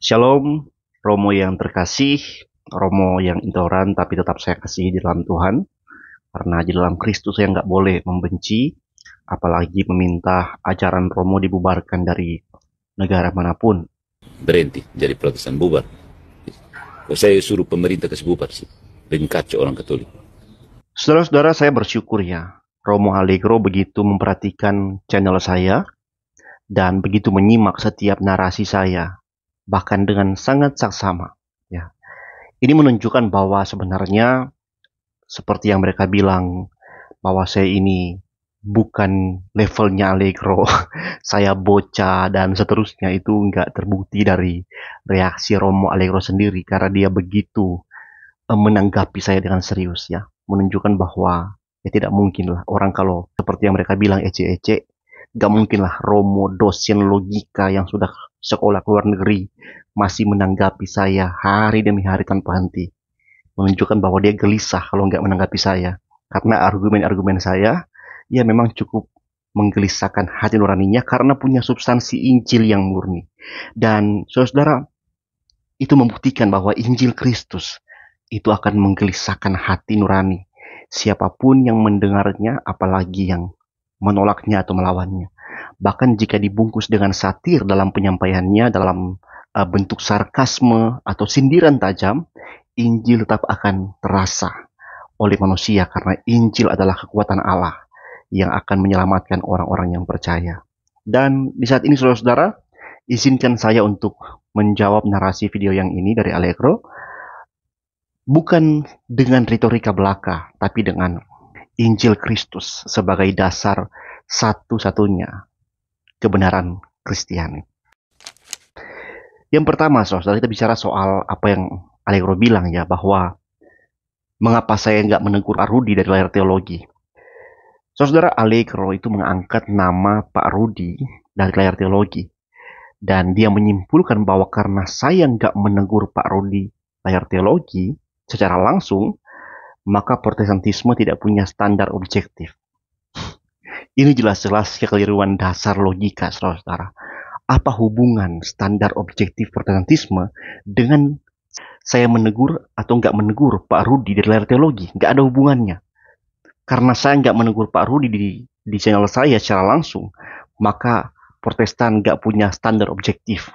Shalom, Romo yang terkasih, Romo yang intoleran tapi tetap saya kasihi di dalam Tuhan. Karena di dalam Kristus saya nggak boleh membenci, apalagi meminta ajaran Romo dibubarkan dari negara manapun. Berhenti jadi Protestan, bubar. Saya suruh pemerintah kasih bubar sih, dan kacau orang Katolik. Saudara-saudara, saya bersyukur ya, Romo Allegro begitu memperhatikan channel saya dan begitu menyimak setiap narasi saya, bahkan dengan sangat saksama. Ya, ini menunjukkan bahwa sebenarnya seperti yang mereka bilang bahwa saya ini bukan levelnya Allegro, saya bocah dan seterusnya, itu nggak terbukti dari reaksi Romo Allegro sendiri karena dia begitu menanggapi saya dengan serius ya, menunjukkan bahwa ya tidak mungkin lah orang kalau seperti yang mereka bilang ece-ece, nggak mungkin lah Romo dosen logika yang sudah sekolah ke luar negeri masih menanggapi saya hari demi hari tanpa henti, menunjukkan bahwa dia gelisah kalau nggak menanggapi saya. Karena argumen-argumen saya, ya memang cukup menggelisahkan hati nuraninya karena punya substansi Injil yang murni. Dan saudara-saudara, itu membuktikan bahwa Injil Kristus itu akan menggelisahkan hati nurani siapapun yang mendengarnya, apalagi yang menolaknya atau melawannya. Bahkan jika dibungkus dengan satir dalam penyampaiannya, dalam bentuk sarkasme atau sindiran tajam, Injil tetap akan terasa oleh manusia karena Injil adalah kekuatan Allah yang akan menyelamatkan orang-orang yang percaya. Dan di saat ini saudara-saudara, izinkan saya untuk menjawab narasi video yang ini dari Allegro, bukan dengan retorika belaka, tapi dengan Injil Kristus sebagai dasar satu-satunya kebenaran Kristiani. Yang pertama, saudara, kita bicara soal apa yang Allegro bilang ya, bahwa mengapa saya nggak menegur Pak Rudi dari layar teologi. Saudara, Allegro itu mengangkat nama Pak Rudi dari layar teologi. Dan dia menyimpulkan bahwa karena saya nggak menegur Pak Rudi layar teologi secara langsung, maka Protestantisme tidak punya standar objektif. Ini jelas-jelas kekeliruan dasar logika, saudara. Apa hubungan standar objektif Protestantisme dengan saya menegur atau nggak menegur Pak Rudi dari layar teologi? Nggak ada hubungannya. Karena saya nggak menegur Pak Rudi di channel saya secara langsung, maka Protestan nggak punya standar objektif.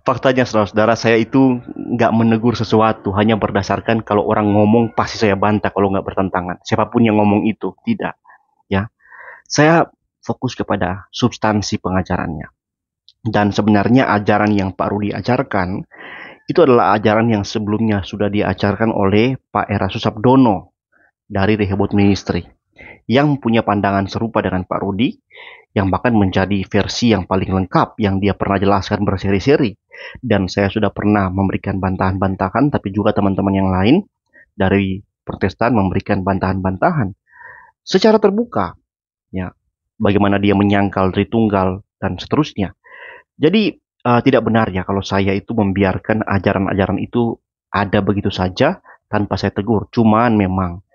Faktanya saudara-saudara, saya itu nggak menegur sesuatu hanya berdasarkan kalau orang ngomong pasti saya bantah kalau nggak bertentangan. Siapapun yang ngomong itu, tidak. Ya, saya fokus kepada substansi pengajarannya. Dan sebenarnya ajaran yang Pak Rudi ajarkan itu adalah ajaran yang sebelumnya sudah diajarkan oleh Pak Erastus Sabdono dari Rehoboth Ministry, yang punya pandangan serupa dengan Pak Rudi, yang bahkan menjadi versi yang paling lengkap yang dia pernah jelaskan berseri-seri. Dan saya sudah pernah memberikan bantahan-bantahan, tapi juga teman-teman yang lain dari Protestan memberikan bantahan-bantahan secara terbuka, ya, bagaimana dia menyangkal Tritunggal dan seterusnya. Jadi tidak benar ya kalau saya itu membiarkan ajaran-ajaran itu ada begitu saja tanpa saya tegur. Cuman memang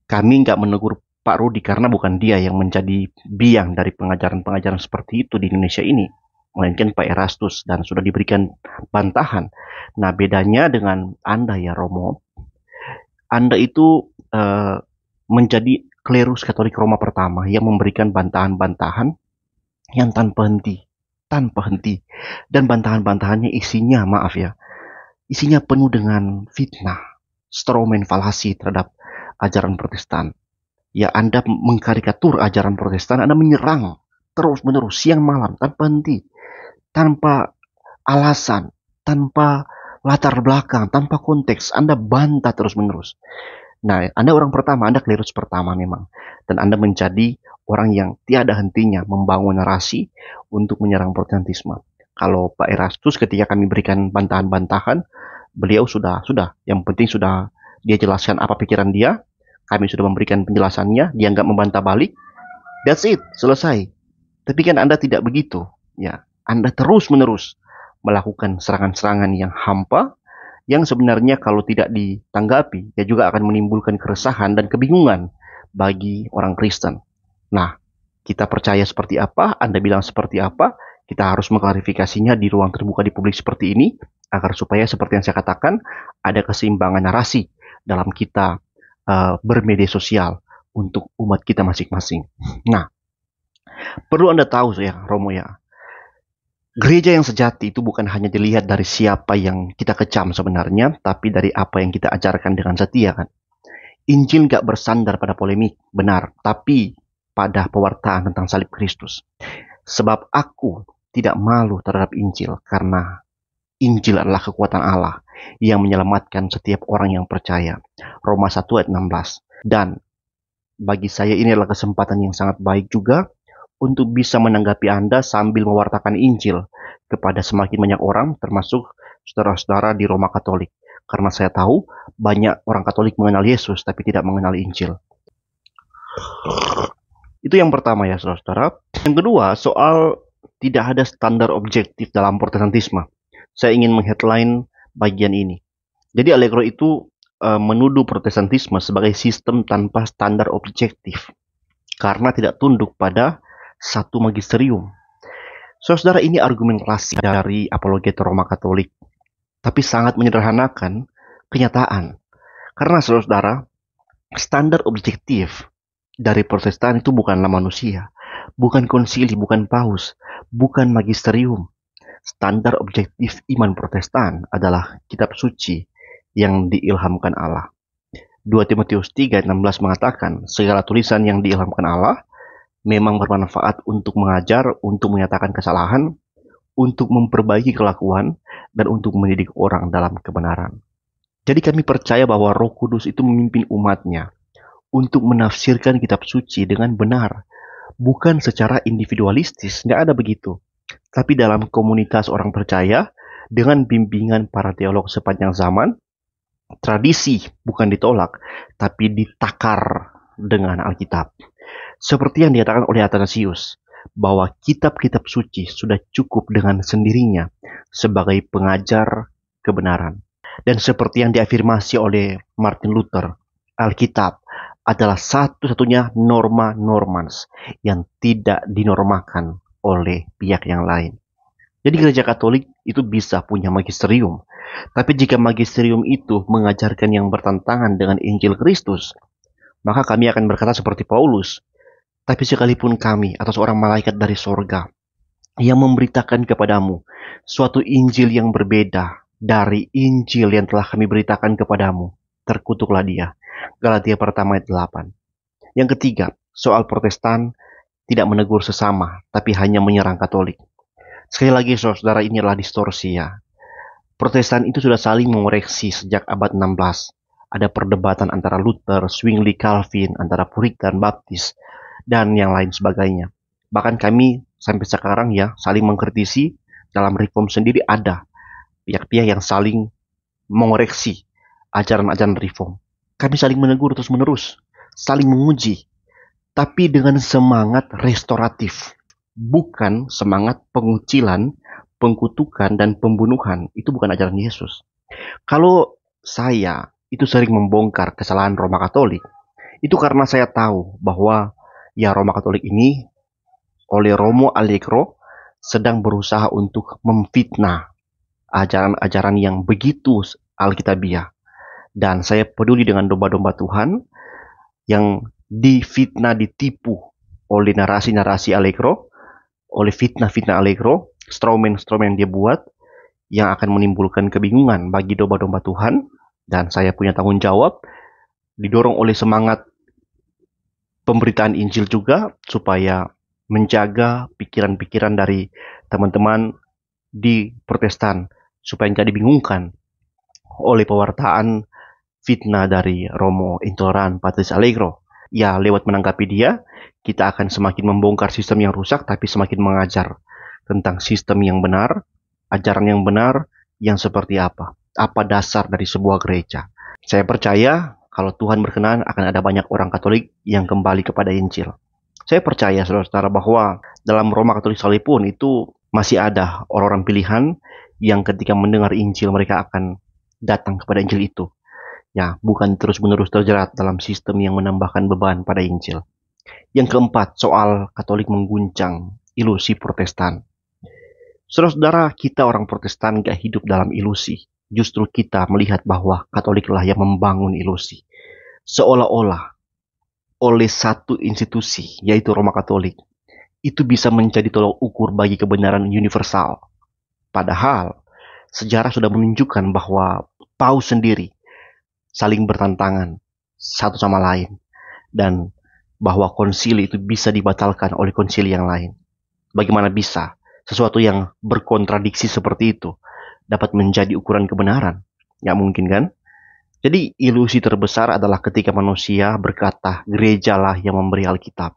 kami nggak menegur Pak Rudi karena bukan dia yang menjadi biang dari pengajaran-pengajaran seperti itu di Indonesia ini, melainkan Pak Erastus, dan sudah diberikan bantahan. Nah, bedanya dengan Anda ya Romo, Anda itu menjadi klerus Katolik Roma pertama yang memberikan bantahan-bantahan yang tanpa henti. Dan bantahan-bantahannya isinya, maaf ya, isinya penuh dengan fitnah, strawman, falasi terhadap ajaran Protestan. Ya, Anda mengkarikatur ajaran Protestan, Anda menyerang terus-menerus, siang malam, tanpa henti, tanpa alasan, tanpa latar belakang, tanpa konteks. Anda bantah terus-menerus. Nah, Anda orang pertama, Anda klerus pertama memang. Dan Anda menjadi orang yang tiada hentinya membangun narasi untuk menyerang Protestantisme. Kalau Pak Erastus ketika kami berikan bantahan-bantahan, beliau sudah, yang penting sudah dia jelaskan apa pikiran dia, kami sudah memberikan penjelasannya, dia nggak membantah balik, that's it, selesai. Tapi kan Anda tidak begitu, ya. Anda terus-menerus melakukan serangan-serangan yang hampa, yang sebenarnya kalau tidak ditanggapi, ya juga akan menimbulkan keresahan dan kebingungan bagi orang Kristen. Nah, kita percaya seperti apa, Anda bilang seperti apa, Kita harus mengklarifikasinya di ruang terbuka di publik seperti ini, agar supaya seperti yang saya katakan, ada keseimbangan narasi dalam kita bermedia sosial untuk umat kita masing-masing. Nah, perlu Anda tahu ya, Romo ya, gereja yang sejati itu bukan hanya dilihat dari siapa yang kita kecam sebenarnya, tapi dari apa yang kita ajarkan dengan setia kan. Injil gak bersandar pada polemik, benar, tapi pada pewartaan tentang salib Kristus. Sebab aku tidak malu terhadap Injil, karena Injil adalah kekuatan Allah yang menyelamatkan setiap orang yang percaya. Roma 1 ayat 16. Dan bagi saya ini adalah kesempatan yang sangat baik juga untuk bisa menanggapi Anda sambil mewartakan Injil kepada semakin banyak orang, termasuk saudara-saudara di Roma Katolik. Karena saya tahu banyak orang Katolik mengenal Yesus tapi tidak mengenal Injil. Itu yang pertama ya saudara-saudara. Yang kedua, soal tidak ada standar objektif dalam protestantisme. Saya ingin meng-headline bagian ini. Jadi Allegro itu menuduh protestantisme sebagai sistem tanpa standar objektif karena tidak tunduk pada satu magisterium. Saudara, ini argumen klasik dari apologet Roma Katolik, tapi sangat menyederhanakan kenyataan. Karena saudara, standar objektif dari Protestan itu bukanlah manusia, bukan konsili, bukan paus, bukan magisterium. Standar objektif iman Protestan adalah kitab suci yang diilhamkan Allah. 2 Timotius 3 ayat 16 mengatakan, segala tulisan yang diilhamkan Allah memang bermanfaat untuk mengajar, untuk menyatakan kesalahan, untuk memperbaiki kelakuan, dan untuk mendidik orang dalam kebenaran. Jadi kami percaya bahwa Roh Kudus itu memimpin umatnya untuk menafsirkan kitab suci dengan benar, bukan secara individualistis, nggak ada begitu. Tapi dalam komunitas orang percaya, dengan bimbingan para teolog sepanjang zaman, tradisi bukan ditolak, tapi ditakar dengan Alkitab. Seperti yang dikatakan oleh Athanasius, bahwa kitab-kitab suci sudah cukup dengan sendirinya sebagai pengajar kebenaran. Dan seperti yang diafirmasi oleh Martin Luther, Alkitab adalah satu-satunya norma normans yang tidak dinormakan oleh pihak yang lain. Jadi gereja Katolik itu bisa punya magisterium, tapi jika magisterium itu mengajarkan yang bertentangan dengan Injil Kristus, maka kami akan berkata seperti Paulus, tapi sekalipun kami atau seorang malaikat dari sorga yang memberitakan kepadamu suatu Injil yang berbeda dari Injil yang telah kami beritakan kepadamu, terkutuklah dia. Galatia pertama ayat 8. Yang ketiga, soal Protestan tidak menegur sesama, tapi hanya menyerang Katolik. Sekali lagi saudara, ini adalah distorsi ya. Protestan itu sudah saling mengoreksi sejak abad 16. Ada perdebatan antara Luther, Zwingli, Calvin, antara Puritan, Baptis, dan yang lain sebagainya. Bahkan kami sampai sekarang ya saling mengkritisi. Dalam Reform sendiri ada pihak-pihak yang saling mengoreksi ajaran-ajaran Reform. Kami saling menegur terus-menerus, saling menguji, tapi dengan semangat restoratif, bukan semangat pengucilan, pengkutukan, dan pembunuhan. Itu bukan ajaran Yesus. Kalau saya itu sering membongkar kesalahan Roma Katolik, itu karena saya tahu bahwa ya Roma Katolik ini oleh Romo Allegro sedang berusaha untuk memfitnah ajaran-ajaran yang begitu alkitabiah. Dan saya peduli dengan domba-domba Tuhan yang difitnah, ditipu oleh narasi-narasi Allegro, oleh fitnah-fitnah Allegro, strawman-strawman yang dia buat, yang akan menimbulkan kebingungan bagi domba-domba Tuhan. Dan saya punya tanggung jawab, didorong oleh semangat pemberitaan Injil juga, supaya menjaga pikiran-pikiran dari teman-teman di Protestan, supaya tidak dibingungkan oleh pewartaan fitnah dari Romo Intoleran Patris Allegro. Ya, lewat menanggapi dia, kita akan semakin membongkar sistem yang rusak, tapi semakin mengajar tentang sistem yang benar, ajaran yang benar, yang seperti apa dasar dari sebuah gereja. Saya percaya kalau Tuhan berkenan akan ada banyak orang Katolik yang kembali kepada Injil. Saya percaya saudara-saudara bahwa dalam Roma Katolik sekalipun itu masih ada orang-orang pilihan yang ketika mendengar Injil mereka akan datang kepada Injil itu. Ya, bukan terus-menerus terjerat dalam sistem yang menambahkan beban pada Injil. Yang keempat, soal Katolik mengguncang ilusi Protestan. Saudara-saudara, kita orang Protestan gak hidup dalam ilusi. Justru kita melihat bahwa Katoliklah yang membangun ilusi. Seolah-olah oleh satu institusi, yaitu Roma Katolik, itu bisa menjadi tolok ukur bagi kebenaran universal. Padahal, sejarah sudah menunjukkan bahwa Paus sendiri saling bertentangan satu sama lain. Dan bahwa konsili itu bisa dibatalkan oleh konsili yang lain. Bagaimana bisa sesuatu yang berkontradiksi seperti itu dapat menjadi ukuran kebenaran? Nggak mungkin kan? Jadi ilusi terbesar adalah ketika manusia berkata gerejalah yang memberi Alkitab.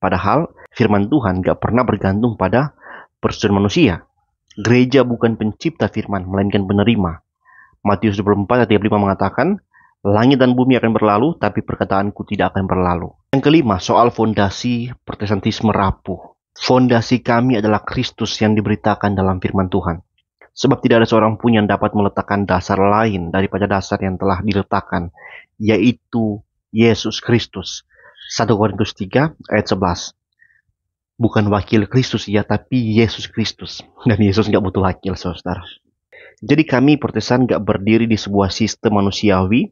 Padahal firman Tuhan nggak pernah bergantung pada persetujuan manusia. Gereja bukan pencipta firman, melainkan penerima. Matius 24 ayat 35 mengatakan, langit dan bumi akan berlalu, tapi perkataanku tidak akan berlalu. Yang kelima, soal fondasi Protestantisme rapuh. Fondasi kami adalah Kristus yang diberitakan dalam firman Tuhan. Sebab tidak ada seorang pun yang dapat meletakkan dasar lain daripada dasar yang telah diletakkan, yaitu Yesus Kristus. 1 Korintus 3 ayat 11. Bukan wakil Kristus ya, tapi Yesus Kristus. Dan Yesus nggak butuh wakil, saudara. Jadi kami Protestan nggak berdiri di sebuah sistem manusiawi,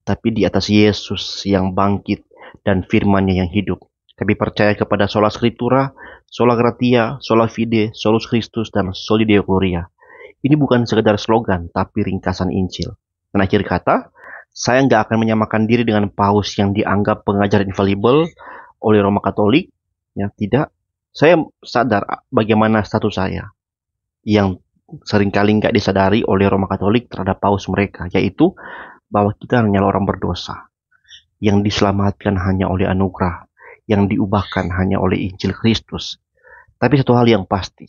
tapi di atas Yesus yang bangkit dan firman-Nya yang hidup. Kami percaya kepada sola scriptura, sola gratia, sola fide, solus Christus, dan soli Deo Gloria. Ini bukan sekedar slogan, tapi ringkasan Injil. Dan akhir kata, saya nggak akan menyamakan diri dengan paus yang dianggap pengajar infalibel oleh Roma Katolik. Ya, tidak. Saya sadar bagaimana status saya yang seringkali nggak disadari oleh Roma Katolik terhadap paus mereka, yaitu bahwa kita hanyalah orang berdosa yang diselamatkan hanya oleh anugerah, yang diubahkan hanya oleh Injil Kristus. Tapi satu hal yang pasti,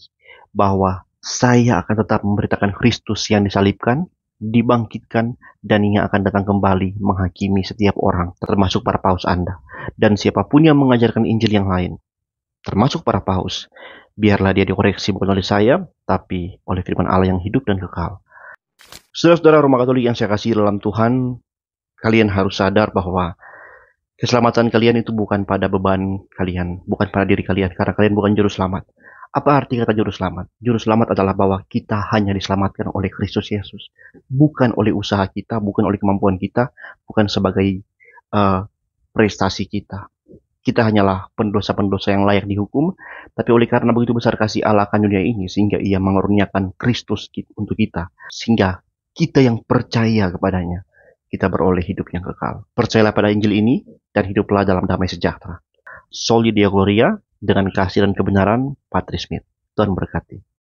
bahwa saya akan tetap memberitakan Kristus yang disalibkan, dibangkitkan, dan yang akan datang kembali menghakimi setiap orang, termasuk para paus Anda. Dan siapapun yang mengajarkan Injil yang lain, termasuk para paus, biarlah dia dikoreksi bukan oleh saya, tapi oleh firman Allah yang hidup dan kekal. Saudara-saudara Roma Katolik yang saya kasih dalam Tuhan, kalian harus sadar bahwa keselamatan kalian itu bukan pada beban kalian, bukan pada diri kalian, karena kalian bukan juru selamat. Apa arti kata juru selamat? Juru selamat adalah bahwa kita hanya diselamatkan oleh Kristus Yesus, bukan oleh usaha kita, bukan oleh kemampuan kita, bukan sebagai prestasi kita. Kita hanyalah pendosa-pendosa yang layak dihukum, tapi oleh karena begitu besar kasih Allah akan dunia ini, sehingga Ia mengaruniakan Kristus untuk kita, sehingga kita yang percaya kepadanya, kita beroleh hidup yang kekal. Percayalah pada Injil ini, dan hiduplah dalam damai sejahtera. Soli Deo Gloria, dengan kasih dan kebenaran, Patri Smith. Tuhan berkati.